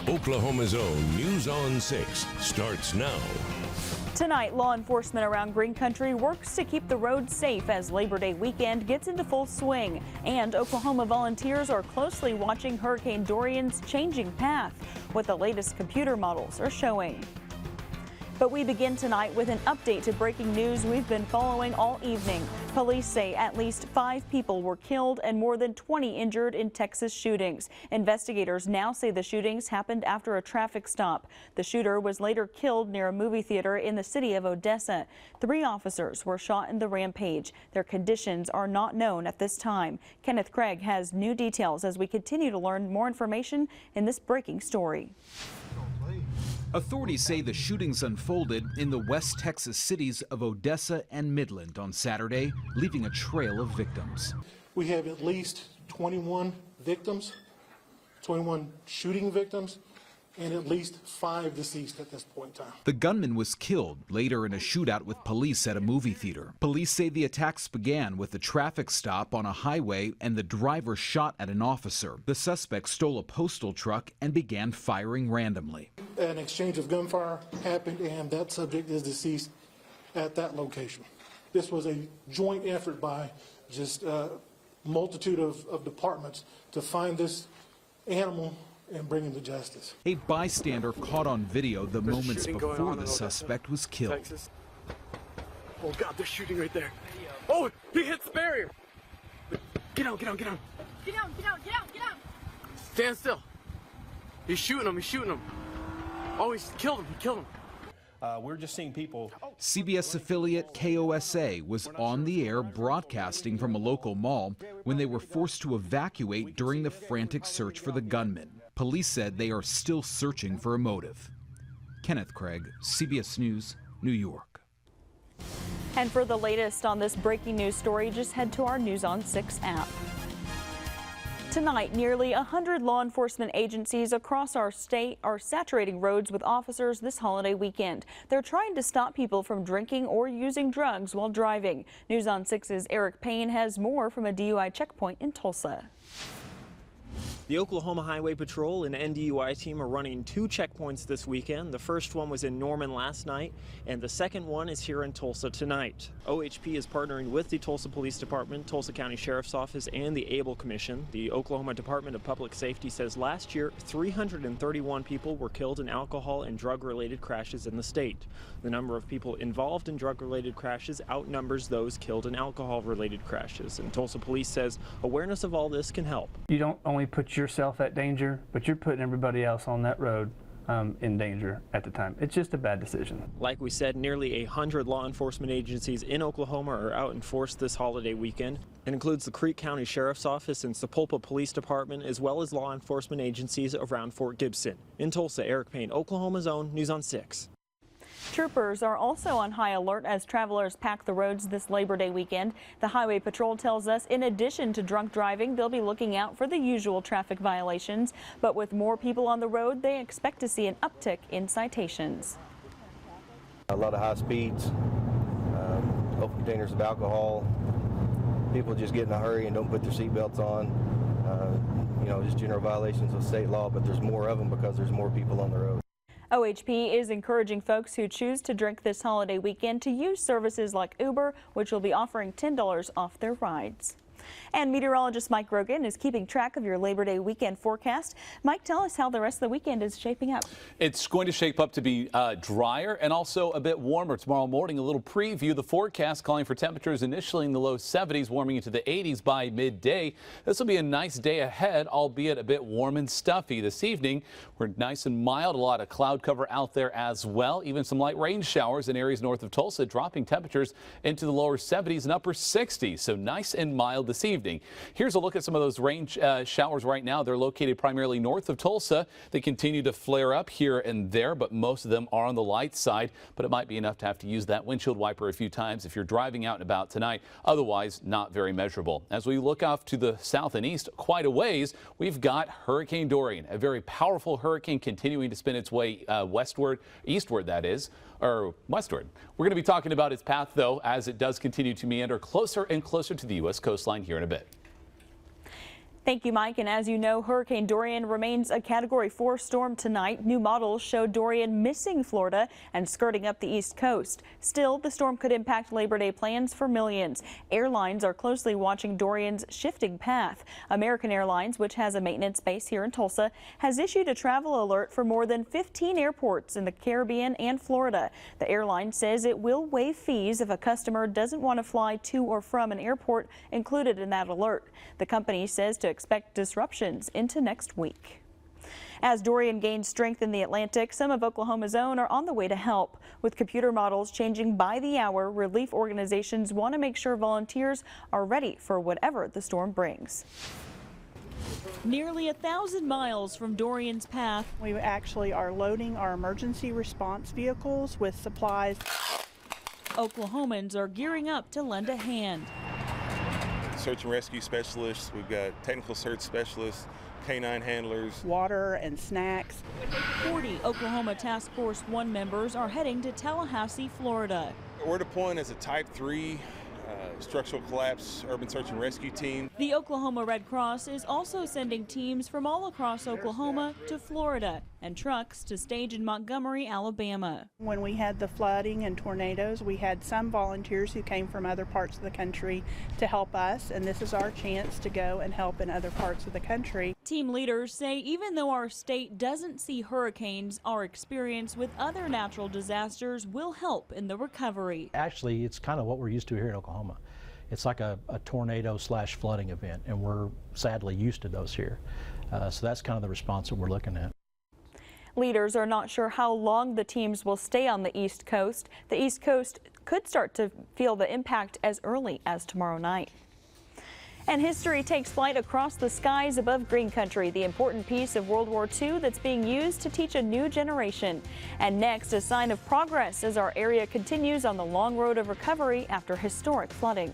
Oklahoma's own News on 6 starts now. Tonight, law enforcement around Green Country works to keep the roads safe as Labor Day weekend gets into full swing. And Oklahoma volunteers are closely watching Hurricane Dorian's changing path, what the latest computer models are showing. But we begin tonight with an update to breaking news we've been following all evening. Police say at least 5 people were killed and more than 20 injured in Texas shootings. Investigators now say the shootings happened after a traffic stop. The shooter was later killed near a movie theater in the city of Odessa. 3 officers were shot in the rampage. Their conditions are not known at this time. Kenneth Craig has new details as we continue to learn more information in this breaking story. Authorities say the shootings unfolded in the West Texas cities of Odessa and Midland on Saturday, leaving a trail of victims. We have at least 21 victims, 21 shooting victims, and at least 5 deceased at this point in time. The gunman was killed later in a shootout with police at a movie theater. Police say the attacks began with a traffic stop on a highway and the driver shot at an officer. The suspect stole a postal truck and began firing randomly. An exchange of gunfire happened and that subject is deceased at that location. This was a joint effort by just a multitude of departments to find this animal and bring him to justice. A bystander caught on video the moments before the suspect was killed. Texas. Oh God, they're shooting right there. Oh, he hits the barrier. Get down, get down, get down. Get down, get down, get down, get down. Stand still. He's shooting him, he's shooting him. Oh, he's killed him, he killed him. We're just seeing people. CBS affiliate KOSA was on the air broadcasting from a local mall when they were forced to evacuate during the frantic search for the gunman. Police said they are still searching for a motive. Kenneth Craig, CBS News, New York. And for the latest on this breaking news story, just head to our News on 6 app. Tonight, nearly 100 law enforcement agencies across our state are saturating roads with officers this holiday weekend. They're trying to stop people from drinking or using drugs while driving. News on 6's Eric Payne has more from a DUI checkpoint in Tulsa. The Oklahoma Highway Patrol and NDUI team are running 2 checkpoints this weekend. The first one was in Norman last night, and the second one is here in Tulsa tonight. OHP is partnering with the Tulsa Police Department, Tulsa County Sheriff's Office, and the ABLE Commission. The Oklahoma Department of Public Safety says last year, 331 people were killed in alcohol and drug-related crashes in the state. The number of people involved in drug-related crashes outnumbers those killed in alcohol-related crashes. And Tulsa Police says awareness of all this can help. You don't only put yourself at danger, but you're putting everybody else on that road in danger at the time. It's just a bad decision. Like we said, nearly 100 law enforcement agencies in Oklahoma are out in force this holiday weekend. It includes the Creek County Sheriff's Office and Sapulpa Police Department, as well as law enforcement agencies around Fort Gibson. In Tulsa, Eric Payne, Oklahoma's own News on 6. Troopers are also on high alert as travelers pack the roads this Labor Day weekend. The Highway Patrol tells us in addition to drunk driving, they'll be looking out for the usual traffic violations. But with more people on the road, they expect to see an uptick in citations. A lot of high speeds, open containers of alcohol, people just get in a hurry and don't put their seatbelts on. Just general violations of state law, but there's more of them because there's more people on the road. OHP is encouraging folks who choose to drink this holiday weekend to use services like Uber, which will be offering $10 off their rides. And meteorologist Mike Grogan is keeping track of your Labor Day weekend forecast. Mike, tell us how the rest of the weekend is shaping up. It's going to shape up to be drier and also a bit warmer tomorrow morning. A little preview, the forecast calling for temperatures initially in the low 70s, warming into the 80s by midday. This will be a nice day ahead, albeit a bit warm and stuffy. This evening, we're nice and mild, a lot of cloud cover out there as well. Even some light rain showers in areas north of Tulsa, dropping temperatures into the lower 70s and upper 60s. So nice and mild this evening. Here's a look at some of those rain showers right now. They're located primarily north of Tulsa. They continue to flare up here and there, but most of them are on the light side. But it might be enough to have to use that windshield wiper a few times if you're driving out and about tonight. Otherwise, not very measurable. As we look off to the south and east, quite a ways, we've got Hurricane Dorian, a very powerful hurricane continuing to spin its way eastward, that is, or westward. We're going to be talking about its path, though, as it does continue to meander closer and closer to the U.S. coastline here in a bit. Thank you, Mike. And as you know, Hurricane Dorian remains a Category 4 storm tonight. New models show Dorian missing Florida and skirting up the East Coast. Still, the storm could impact Labor Day plans for millions. Airlines are closely watching Dorian's shifting path. American Airlines, which has a maintenance base here in Tulsa, has issued a travel alert for more than 15 airports in the Caribbean and Florida. The airline says it will waive fees if a customer doesn't want to fly to or from an airport included in that alert. The company says to expect disruptions into next week. As Dorian gains strength in the Atlantic, some of Oklahoma's own are on the way to help. With computer models changing by the hour, relief organizations want to make sure volunteers are ready for whatever the storm brings. Nearly 1,000 miles from Dorian's path, we actually are loading our emergency response vehicles with supplies. Oklahomans are gearing up to lend a hand. Search and rescue specialists, we've got technical search specialists, canine handlers, water and snacks. 40 Oklahoma Task Force 1 members are heading to Tallahassee, Florida. We're deploying as a Type 3 structural collapse urban search and rescue team. The Oklahoma Red Cross is also sending teams from all across Oklahoma to Florida and trucks to stage in Montgomery, Alabama. When we had the flooding and tornadoes, we had some volunteers who came from other parts of the country to help us, and this is our chance to go and help in other parts of the country. Team leaders say even though our state doesn't see hurricanes, our experience with other natural disasters will help in the recovery. Actually, it's kind of what we're used to here in Oklahoma. It's like a tornado/flooding event, and we're sadly used to those here. So that's kind of the response that we're looking at. Leaders are not sure how long the teams will stay on the East Coast. The East Coast could start to feel the impact as early as tomorrow night. And history takes flight across the skies above Green Country, the important piece of World War II that's being used to teach a new generation. And next, a sign of progress as our area continues on the long road of recovery after historic flooding.